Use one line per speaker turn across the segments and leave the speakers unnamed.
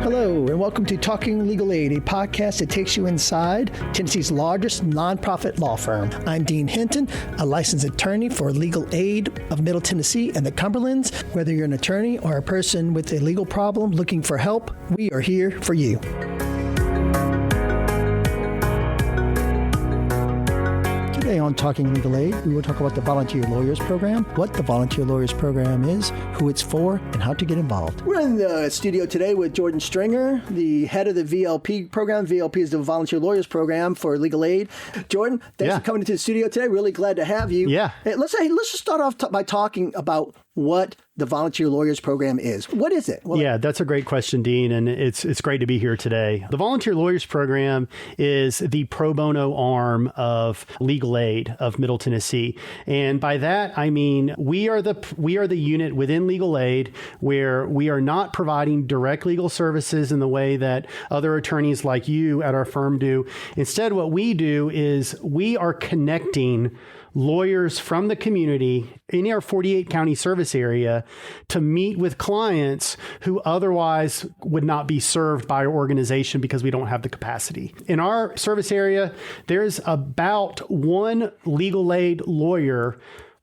Hello, and welcome to Talking Legal Aid, a podcast that takes you inside Tennessee's largest nonprofit law firm. I'm Dean Hinton, a licensed attorney for legal aid of Middle Tennessee and the Cumberlands. Whether you're an attorney or a person with a legal problem looking for help, we are here for you. Today on Talking Legal Aid, we will talk about the Volunteer Lawyers Program, what the Volunteer Lawyers Program is, who it's for, and how to get involved. We're in the studio today with Jordan Stringer, the head of the VLP program. VLP is the Volunteer Lawyers Program for legal aid. Jordan, thanks for coming into the studio today. Really glad to have you.
Yeah.
Hey, let's just start off by talking about what the Volunteer Lawyers Program is. What is it?
Yeah, that's a great question, Dean, and it's great to be here today. The Volunteer Lawyers Program is the pro bono arm of legal aid of Middle Tennessee. And by that, I mean, we are the unit within legal aid where we are not providing direct legal services in the way that other attorneys like you at our firm do. Instead, what we do is we are connecting lawyers from the community in our 48 county service area to meet with clients who otherwise would not be served by our organization because we don't have the capacity. In our service area, there's about one legal aid lawyer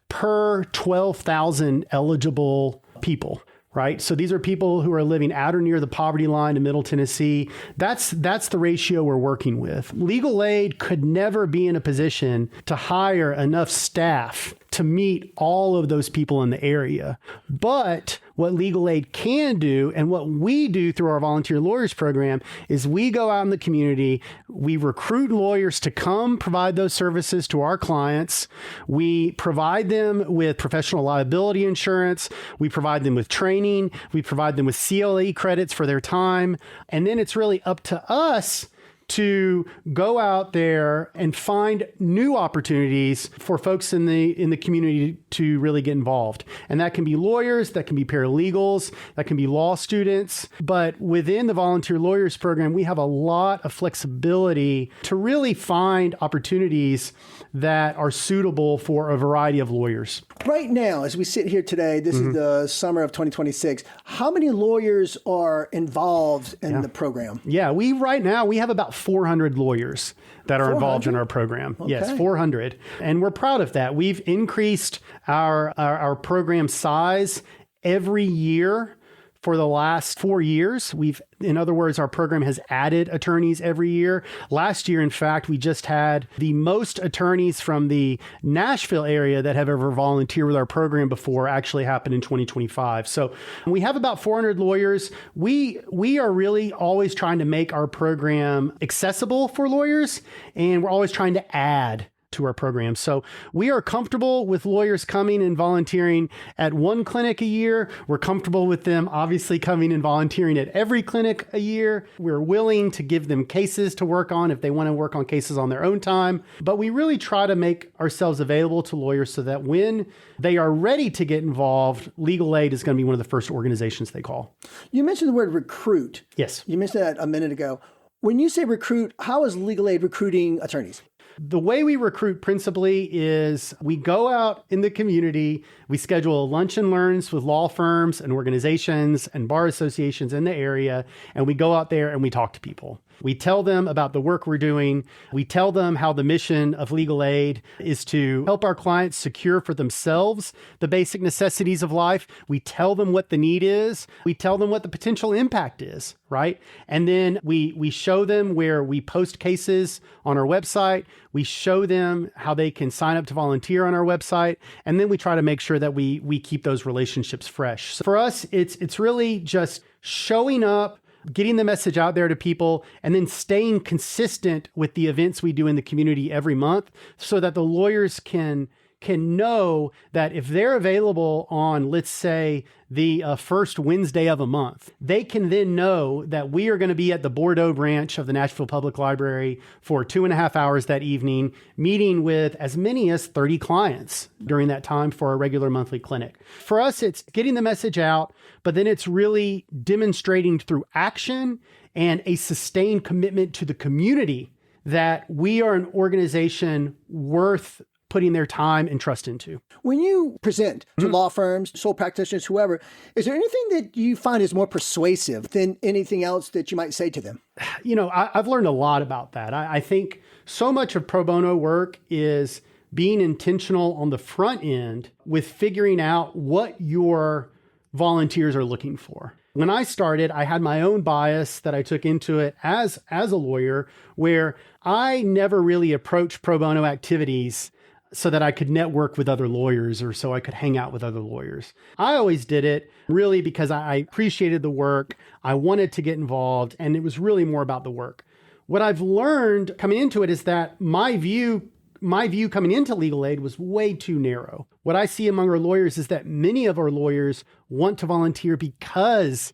per 12,000 eligible people. Right. So these are people who are living at or near the poverty line in Middle Tennessee. That's the ratio we're working with. Legal aid could never be in a position to hire enough staff to meet all of those people in the area. But what legal aid can do, and what we do through our Volunteer Lawyers Program, is we go out in the community, we recruit lawyers to come provide those services to our clients. We provide them with professional liability insurance. We provide them with training. We provide them with CLE credits for their time. And then it's really up to us to go out there and find new opportunities for folks in the community to really get involved. And that can be lawyers, that can be paralegals, that can be law students. But within the Volunteer Lawyers Program, we have a lot of flexibility to really find opportunities that are suitable for a variety of lawyers.
Right now, as we sit here today, this is the summer of 2026. How many lawyers are involved in the program?
Yeah, right now we have about 400 lawyers that are involved in our program. Okay. Yes, 400. And we're proud of that. We've increased our program size every year for the last 4 years. In other words, our program has added attorneys every year. Last year, in fact, we just had the most attorneys from the Nashville area that have ever volunteered with our program before actually happen in 2025. So we have about 400 lawyers. We are really always trying to make our program accessible for lawyers, and we're always trying to add to our program. So we are comfortable with lawyers coming and volunteering at one clinic a year. We're comfortable with them obviously coming and volunteering at every clinic a year. We're willing to give them cases to work on if they want to work on cases on their own time. But we really try to make ourselves available to lawyers so that when they are ready to get involved, legal aid is going to be one of the first organizations they call.
You mentioned the word recruit.
Yes.
You mentioned that a minute ago. When you say recruit, how is legal aid recruiting attorneys?
The way we recruit principally is we go out in the community, we schedule lunch and learns with law firms and organizations and bar associations in the area, and we go out there and we talk to people. We tell them about the work we're doing. We tell them how the mission of legal aid is to help our clients secure for themselves the basic necessities of life. We tell them what the need is. We tell them what the potential impact is, right? And then we show them where we post cases on our website. We show them how they can sign up to volunteer on our website. And then we try to make sure that we keep those relationships fresh. So for us, it's really just showing up, getting the message out there to people, and then staying consistent with the events we do in the community every month so that the lawyers can can know that if they're available on, let's say, the first Wednesday of a month, they can then know that we are going to be at the Bordeaux branch of the Nashville Public Library for 2.5 hours that evening, meeting with as many as 30 clients during that time for our regular monthly clinic. For us, it's getting the message out, but then it's really demonstrating through action and a sustained commitment to the community that we are an organization worth putting their time and trust into.
When you present to law firms, sole practitioners, whoever, is there anything that you find is more persuasive than anything else that you might say to them?
I've learned a lot about that. I think so much of pro bono work is being intentional on the front end with figuring out what your volunteers are looking for. When I started, I had my own bias that I took into it as a lawyer, where I never really approached pro bono activities so that I could network with other lawyers or so I could hang out with other lawyers. I always did it really because I appreciated the work. I wanted to get involved, and it was really more about the work. What I've learned coming into it is that my view coming into legal aid was way too narrow. What I see among our lawyers is that many of our lawyers want to volunteer because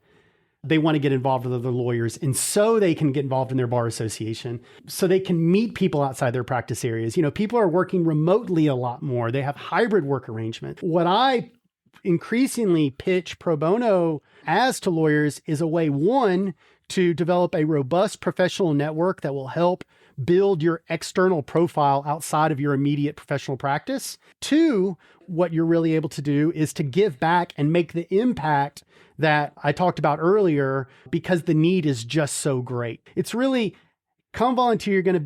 they want to get involved with other lawyers, and so they can get involved in their bar association, so they can meet people outside their practice areas. People are working remotely a lot more. They have hybrid work arrangements. What I increasingly pitch pro bono as to lawyers is a way, one, to develop a robust professional network that will help build your external profile outside of your immediate professional practice. Two, what you're really able to do is to give back and make the impact that I talked about earlier, because the need is just so great. It's really come volunteer. You're going to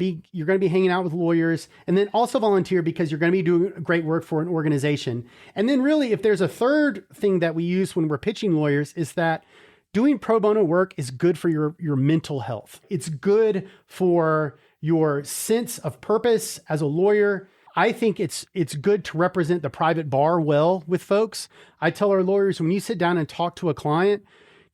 be hanging out with lawyers, and then also volunteer because you're going to be doing great work for an organization. And then really, if there's a third thing that we use when we're pitching lawyers, is that doing pro bono work is good for your mental health. It's good for your sense of purpose as a lawyer. I think it's good to represent the private bar well with folks. I tell our lawyers, when you sit down and talk to a client,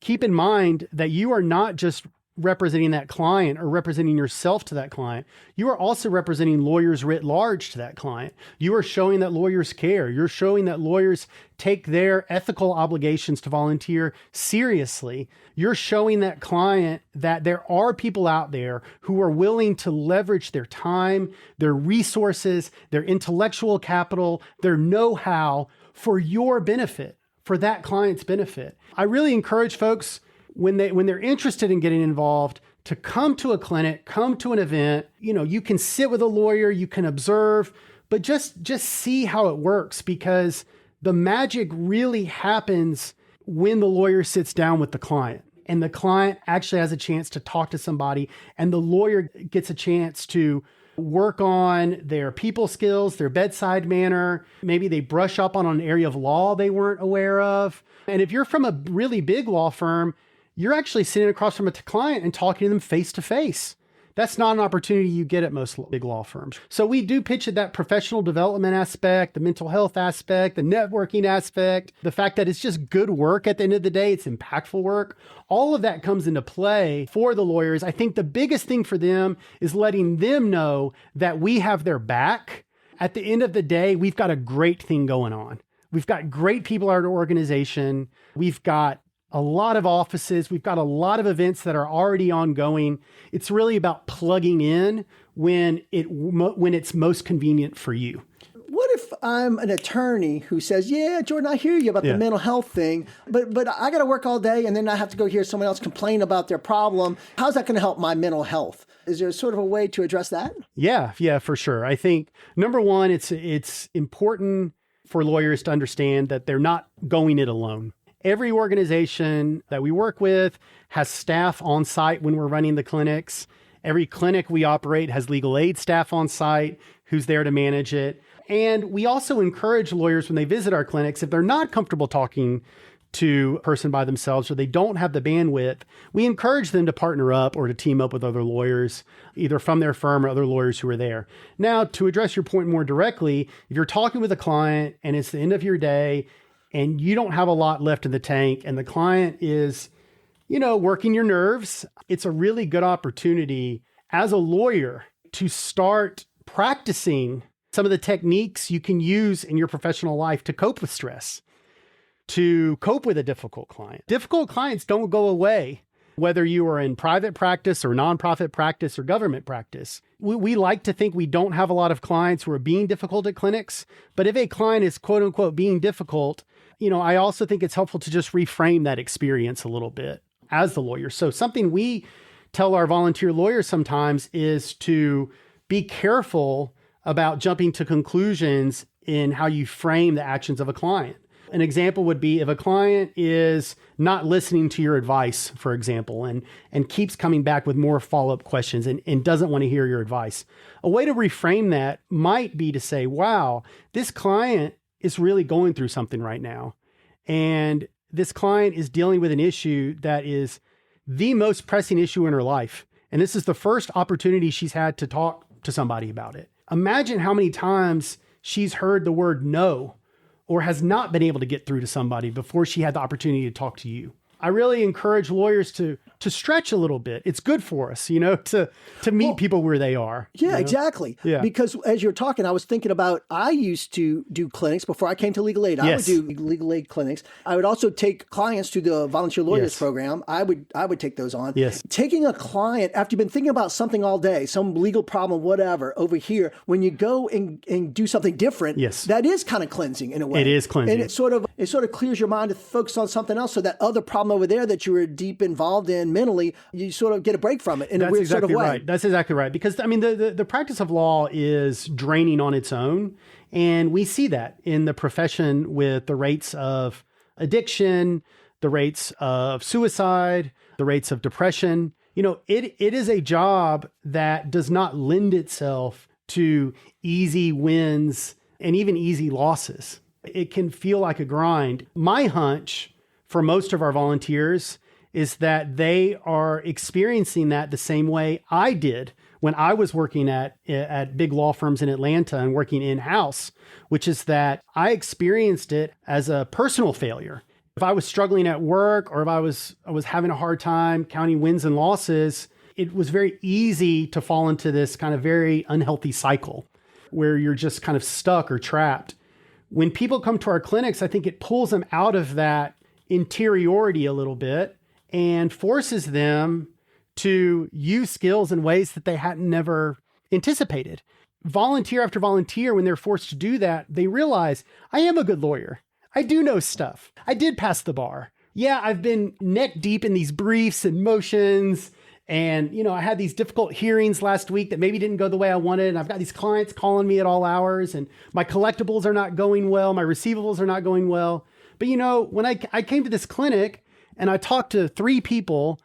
keep in mind that you are not just representing that client or representing yourself to that client. You are also representing lawyers writ large to that client. You are showing that lawyers care. You're showing that lawyers take their ethical obligations to volunteer seriously. You're showing that client that there are people out there who are willing to leverage their time, their resources, their intellectual capital, their know-how for your benefit, for that client's benefit. I really encourage folks, when they're interested in getting involved, to come to a clinic, come to an event. You can sit with a lawyer, you can observe, but just see how it works, because the magic really happens when the lawyer sits down with the client and the client actually has a chance to talk to somebody, and the lawyer gets a chance to work on their people skills, their bedside manner. Maybe they brush up on an area of law they weren't aware of. And if you're from a really big law firm, you're actually sitting across from a client and talking to them face to face. That's not an opportunity you get at most big law firms. So we do pitch at that professional development aspect, the mental health aspect, the networking aspect, the fact that it's just good work at the end of the day, it's impactful work. All of that comes into play for the lawyers. I think the biggest thing for them is letting them know that we have their back. At the end of the day, we've got a great thing going on. We've got great people at our organization. We've got a lot of offices. We've got a lot of events that are already ongoing. It's really about plugging in when it's most convenient for you.
What if I'm an attorney who says, yeah, Jordan, I hear you about the mental health thing, but I got to work all day and then I have to go hear someone else complain about their problem. How's that going to help my mental health? Is there sort of a way to address that?
Yeah, for sure. I think, number one, it's important for lawyers to understand that they're not going it alone. Every organization that we work with has staff on site when we're running the clinics. Every clinic we operate has legal aid staff on site who's there to manage it. And we also encourage lawyers when they visit our clinics, if they're not comfortable talking to a person by themselves or they don't have the bandwidth, we encourage them to partner up or to team up with other lawyers, either from their firm or other lawyers who are there. Now, to address your point more directly, if you're talking with a client and it's the end of your day and you don't have a lot left in the tank and the client is, working your nerves, it's a really good opportunity as a lawyer to start practicing some of the techniques you can use in your professional life to cope with stress, to cope with a difficult client. Difficult clients don't go away, whether you are in private practice or nonprofit practice or government practice. We like to think we don't have a lot of clients who are being difficult at clinics, but if a client is quote unquote being difficult, I also think it's helpful to just reframe that experience a little bit as the lawyer. So something we tell our volunteer lawyers sometimes is to be careful about jumping to conclusions in how you frame the actions of a client. An example would be if a client is not listening to your advice, for example, and keeps coming back with more follow-up questions and doesn't want to hear your advice. A way to reframe that might be to say, wow, this client is really going through something right now. And this client is dealing with an issue that is the most pressing issue in her life. And this is the first opportunity she's had to talk to somebody about it. Imagine how many times she's heard the word no or has not been able to get through to somebody before she had the opportunity to talk to you. I really encourage lawyers to stretch a little bit. It's good for us, to meet people where they are.
Yeah, exactly.
Yeah.
Because as you're talking, I was thinking about, I used to do clinics before I came to legal aid. I would do legal aid clinics. I would also take clients to the volunteer lawyers program. I would take those on.
Yes.
Taking a client after you've been thinking about something all day, some legal problem, whatever, over here, when you go and do something different, that is kind of cleansing in a way.
It is cleansing.
And it sort of clears your mind to focus on something else, so that other problem over there that you were deep involved in mentally, you sort of get a break from it in a weird sort of way.
Right. That's exactly right. Because the practice of law is draining on its own. And we see that in the profession with the rates of addiction, the rates of suicide, the rates of depression. It is a job that does not lend itself to easy wins and even easy losses. It can feel like a grind. My hunch for most of our volunteers is that they are experiencing that the same way I did when I was working at big law firms in Atlanta and working in-house, which is that I experienced it as a personal failure. If I was struggling at work, or if I was having a hard time counting wins and losses, it was very easy to fall into this kind of very unhealthy cycle where you're just kind of stuck or trapped. When people come to our clinics, I think it pulls them out of that interiority a little bit and forces them to use skills in ways that they hadn't never anticipated. Volunteer after volunteer, when they're forced to do that, they realize, I am a good lawyer. I do know stuff. I did pass the bar. Yeah, I've been neck deep in these briefs and motions. And, I had these difficult hearings last week that maybe didn't go the way I wanted. And I've got these clients calling me at all hours, and my collectibles are not going well. My receivables are not going well. But, when I came to this clinic and I talked to 3 people,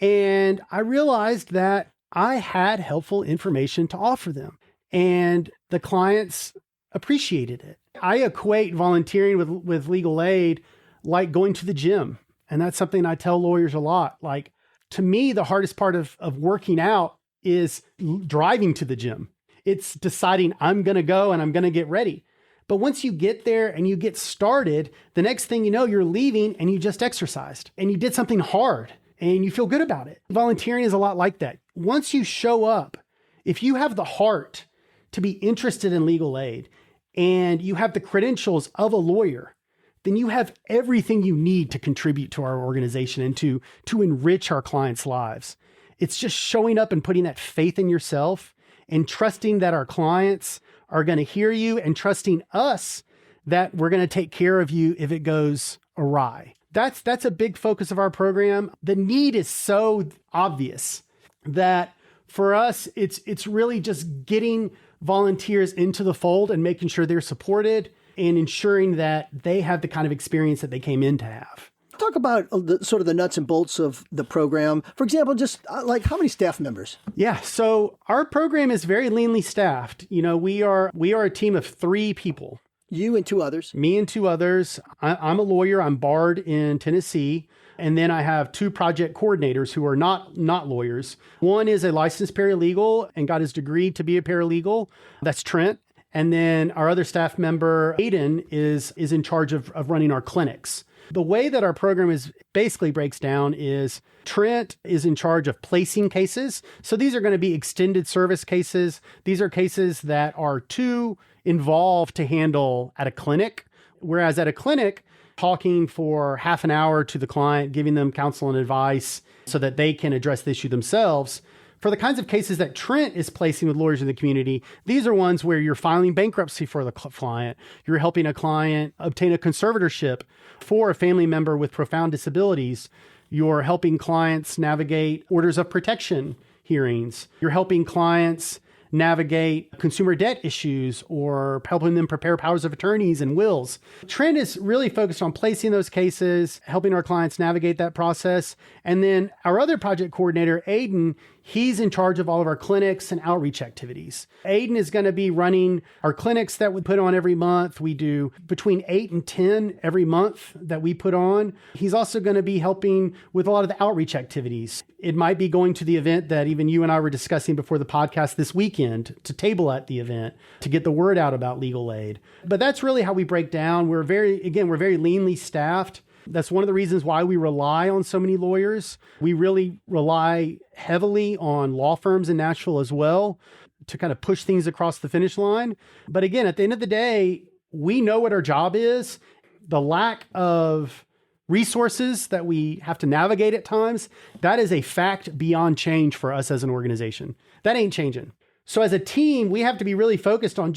and I realized that I had helpful information to offer them, and the clients appreciated it. I equate volunteering with legal aid like going to the gym. And that's something I tell lawyers a lot. Like, to me, the hardest part of working out is driving to the gym. It's deciding I'm going to go and I'm going to get ready. But once you get there and you get started, the next thing you know, you're leaving and you just exercised and you did something hard and you feel good about it. Volunteering is a lot like that. Once you show up, if you have the heart to be interested in legal aid and you have the credentials of a lawyer, then you have everything you need to contribute to our organization and to enrich our clients' lives. It's just showing up and putting that faith in yourself and trusting that our clients are going to hear you, and trusting us that we're going to take care of you if it goes awry. That's a big focus of our program. The need is so obvious that for us, it's really just getting volunteers into the fold and making sure they're supported and ensuring that they have the kind of experience that they came in to have.
Talk about sort of the nuts and bolts of the program. For example, just like how many staff members?
Yeah, so our program is very leanly staffed. We are a team of 3 people.
You and 2 others.
Me and 2 others. I'm a lawyer. I'm barred in Tennessee. And then I have 2 project coordinators who are not lawyers. One is a licensed paralegal and got his degree to be a paralegal. That's Trent. And then our other staff member, Aiden, is in charge of running our clinics. The way that our program is basically breaks down is Trent is in charge of placing cases. So these are going to be extended service cases. These are cases that are too involved to handle at a clinic. Whereas at a clinic, talking for half an hour to the client, giving them counsel and advice so that they can address the issue themselves. For the kinds of cases that Trent is placing with lawyers in the community, these are ones where you're filing bankruptcy for the client. You're helping a client obtain a conservatorship for a family member with profound disabilities. You're helping clients navigate orders of protection hearings. You're helping clients navigate consumer debt issues or helping them prepare powers of attorneys and wills. Trent is really focused on placing those cases, helping our clients navigate that process. And then our other project coordinator, Aiden, he's in charge of all of our clinics and outreach activities. Aiden is going to be running our clinics that we put on every month. We do between 8 and 10 every month that we put on. He's also going to be helping with a lot of the outreach activities. It might be going to the event that even you and I were discussing before the podcast this weekend, to table at the event, to get the word out about legal aid. But that's really how we break down. We're very leanly staffed. That's one of the reasons why we rely on so many lawyers. We really rely heavily on law firms in Nashville as well to kind of push things across the finish line. But again, at the end of the day, we know what our job is. The lack of resources that we have to navigate at times, that is a fact beyond change for us as an organization. That ain't changing. So as a team, we have to be really focused on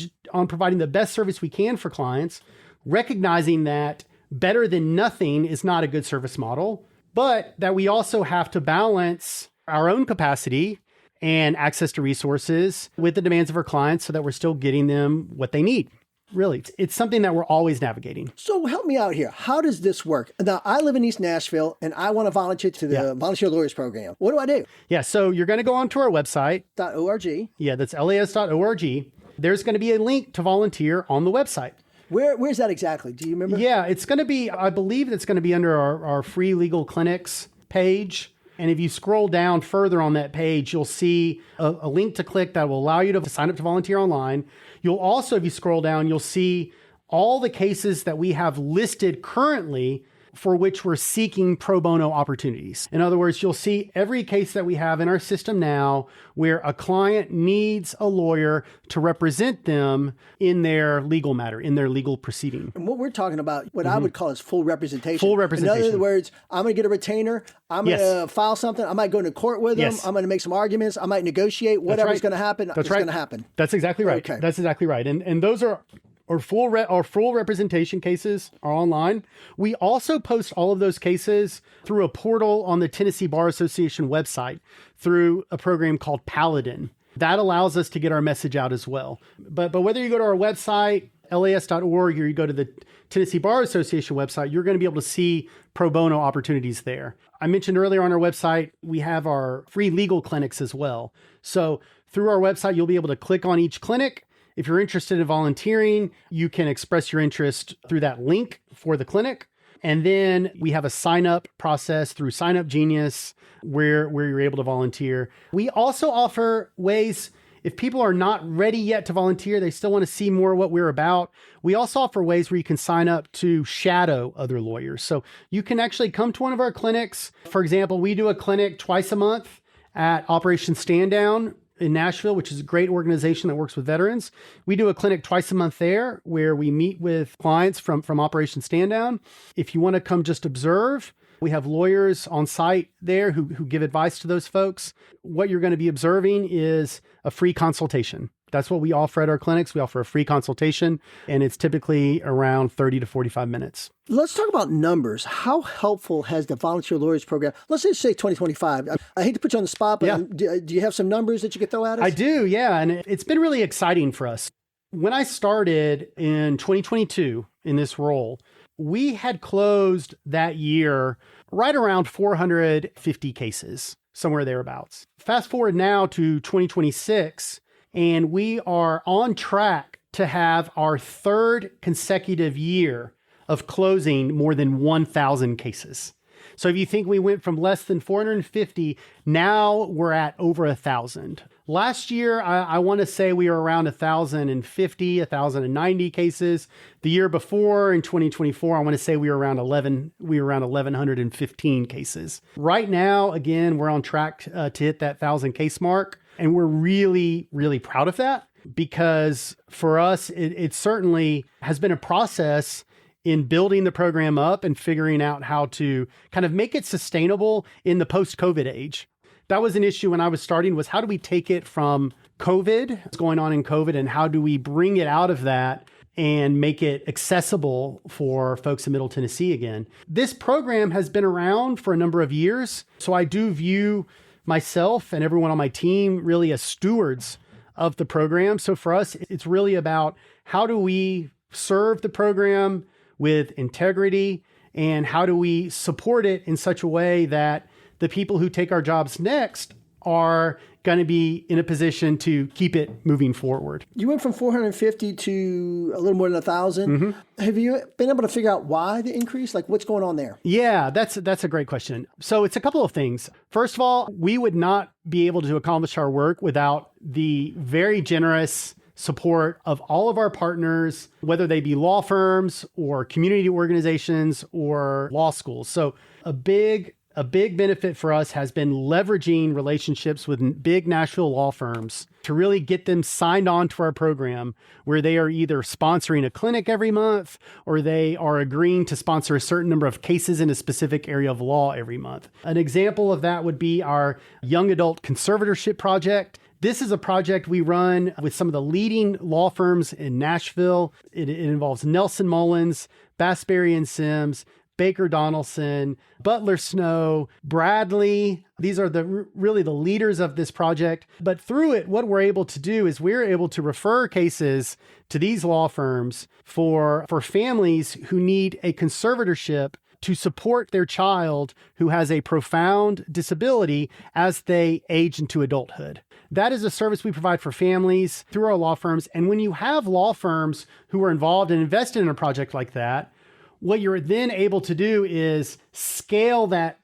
providing the best service we can for clients, recognizing that better than nothing is not a good service model, but that we also have to balance our own capacity and access to resources with the demands of our clients so that we're still getting them what they need. Really, it's something that we're always navigating.
So help me out here. How does this work? Now, I live in East Nashville and I want to volunteer to the Volunteer Lawyers Program. What do I do?
Yeah, so you're going to go onto our website.
.org.
Yeah, that's las.org. There's going to be a link to volunteer on the website.
Where's that exactly? Do you remember?
Yeah, it's going to be, I believe it's going to be under our free legal clinics page. And if you scroll down further on that page, you'll see a link to click that will allow you to sign up to volunteer online. You'll also, if you scroll down, you'll see all the cases that we have listed currently for which we're seeking pro bono opportunities. In other words, you'll see every case that we have in our system now where a client needs a lawyer to represent them in their legal matter, in their legal proceeding.
And what we're talking about, what I would call is full representation.
Full representation.
In other words, I'm going to get a retainer. I'm going to file something. I might go into court with them. I'm going to make some arguments. I might negotiate. Whatever's going to happen, it's going to happen.
That's exactly right.
Okay.
That's exactly right. And those are our full representation cases are online. We also post all of those cases through a portal on the Tennessee Bar Association website through a program called Paladin. That allows us to get our message out as well. But whether you go to our website, las.org, or you go to the Tennessee Bar Association website, you're going to be able to see pro bono opportunities there. I mentioned earlier on our website, we have our free legal clinics as well. So through our website, you'll be able to click on each clinic. If you're interested in volunteering, you can express your interest through that link for the clinic. And then we have a sign up process through Sign Up Genius where you're able to volunteer. We also offer ways, if people are not ready yet to volunteer, they still want to see more of what we're about. We also offer ways where you can sign up to shadow other lawyers. So you can actually come to one of our clinics. For example, we do a clinic twice a month at Operation Stand Down in Nashville, which is a great organization that works with veterans. We do a clinic twice a month there where we meet with clients from Operation Stand Down. If you want to come just observe, we have lawyers on site there who give advice to those folks. What you're going to be observing is a free consultation. That's what we offer at our clinics. We offer a free consultation, and it's typically around 30 to 45 minutes.
Let's talk about numbers. How helpful has the Volunteer Lawyers Program? Let's just say 2025. I hate to put you on the spot, but do you have some numbers that you could throw at us?
I do, yeah. And it's been really exciting for us. When I started in 2022 in this role, we had closed that year right around 450 cases, somewhere thereabouts. Fast forward now to 2026, and we are on track to have our third consecutive year of closing more than 1,000 cases. So if you think we went from less than 450, now we're at over 1,000. Last year, I want to say we were around 1,050, 1,090 cases. The year before, in 2024, I want to say we were around 1,115 cases. Right now, again, we're on track to hit that 1,000 case mark. And we're really, really proud of that, because for us, it certainly has been a process in building the program up and figuring out how to kind of make it sustainable in the post-COVID age. That was an issue when I was starting, was how do we take it from COVID, what's going on in COVID, and how do we bring it out of that and make it accessible for folks in Middle Tennessee again? This program has been around for a number of years, so I do view myself and everyone on my team really as stewards of the program. So for us, it's really about how do we serve the program with integrity, and how do we support it in such a way that the people who take our jobs next are going to be in a position to keep it moving forward.
You went from 450 to a little more than 1,000. Mm-hmm. Have you been able to figure out why the increase? Like, what's going on there?
Yeah, that's a great question. So it's a couple of things. First of all, we would not be able to accomplish our work without the very generous support of all of our partners, whether they be law firms or community organizations or law schools. So a big benefit for us has been leveraging relationships with big Nashville law firms to really get them signed on to our program, where they are either sponsoring a clinic every month or they are agreeing to sponsor a certain number of cases in a specific area of law every month. An example of that would be our Young Adult Conservatorship Project. This is a project we run with some of the leading law firms in Nashville. It involves Nelson Mullins, Bassberry and Sims, Baker Donaldson, Butler Snow, Bradley. These are really the leaders of this project. But through it, what we're able to do is we're able to refer cases to these law firms for families who need a conservatorship to support their child who has a profound disability as they age into adulthood. That is a service we provide for families through our law firms. And when you have law firms who are involved and invested in a project like that, what you're then able to do is scale that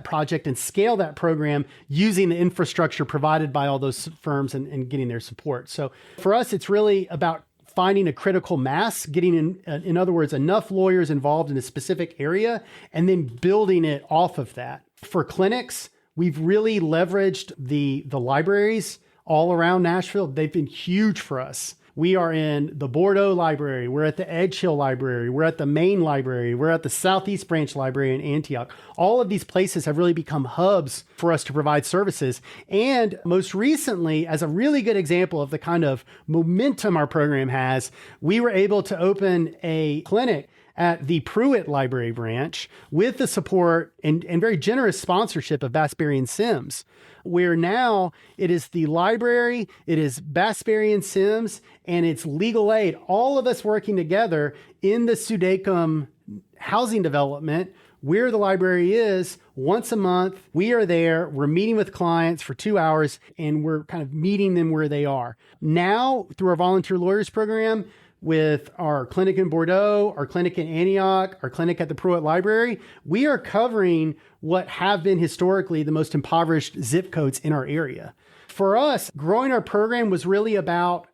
project and scale that program using the infrastructure provided by all those firms and getting their support. So for us, it's really about finding a critical mass, getting in other words, enough lawyers involved in a specific area, and then building it off of that. For clinics, we've really leveraged the libraries all around Nashville. They've been huge for us. We are in the Bordeaux Library. We're at the Edge Hill Library. We're at the Main Library. We're at the Southeast Branch Library in Antioch. All of these places have really become hubs for us to provide services. And most recently, as a really good example of the kind of momentum our program has, we were able to open a clinic at the Pruitt Library branch with the support and very generous sponsorship of Bassberry and Sims, where now it is the library, it is Bassberry and Sims, and it's legal aid, all of us working together in the Sudacum housing development where the library is. Once a month, we are there, we're meeting with clients for 2 hours, and we're kind of meeting them where they are. Now, through our volunteer lawyers program, with our clinic in Bordeaux, our clinic in Antioch, our clinic at the Pruitt Library, we are covering what have been historically the most impoverished zip codes in our area. For us, growing our program was really about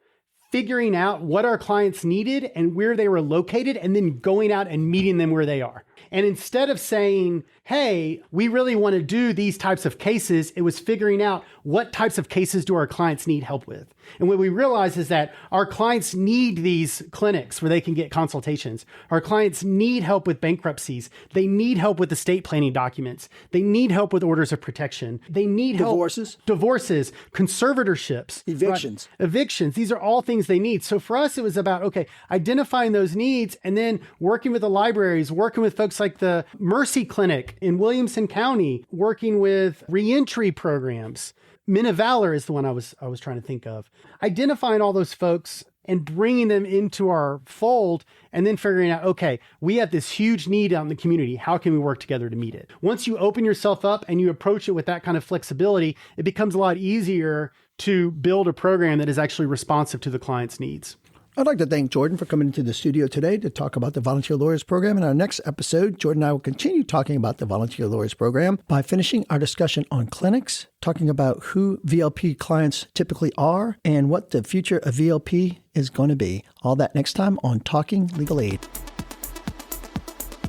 figuring out what our clients needed and where they were located, and then going out and meeting them where they are. And instead of saying, hey, we really want to do these types of cases, it was figuring out what types of cases do our clients need help with. And what we realized is that our clients need these clinics where they can get consultations. Our clients need help with bankruptcies. They need help with estate planning documents. They need help with orders of protection. They need
divorces,
conservatorships,
evictions.
Right? Evictions. These are all things they need. So for us, it was about, okay, identifying those needs and then working with the libraries, working with folks like the Mercy Clinic in Williamson County, working with reentry programs. Men of Valor is the one I was trying to think of. Identifying all those folks and bringing them into our fold, and then figuring out, okay, we have this huge need out in the community. How can we work together to meet it? Once you open yourself up and you approach it with that kind of flexibility, it becomes a lot easier to build a program that is actually responsive to the client's needs.
I'd like to thank Jordan for coming into the studio today to talk about the Volunteer Lawyers Program. In our next episode, Jordan and I will continue talking about the Volunteer Lawyers Program by finishing our discussion on clinics, talking about who VLP clients typically are, and what the future of VLP is going to be. All that next time on Talking Legal Aid.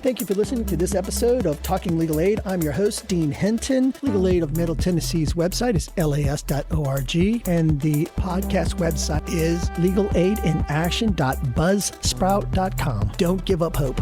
Thank you for listening to this episode of Talking Legal Aid. I'm your host, Dean Hinton. Legal Aid of Middle Tennessee's website is las.org, and the podcast website is legalaidinaction.buzzsprout.com. Don't give up hope.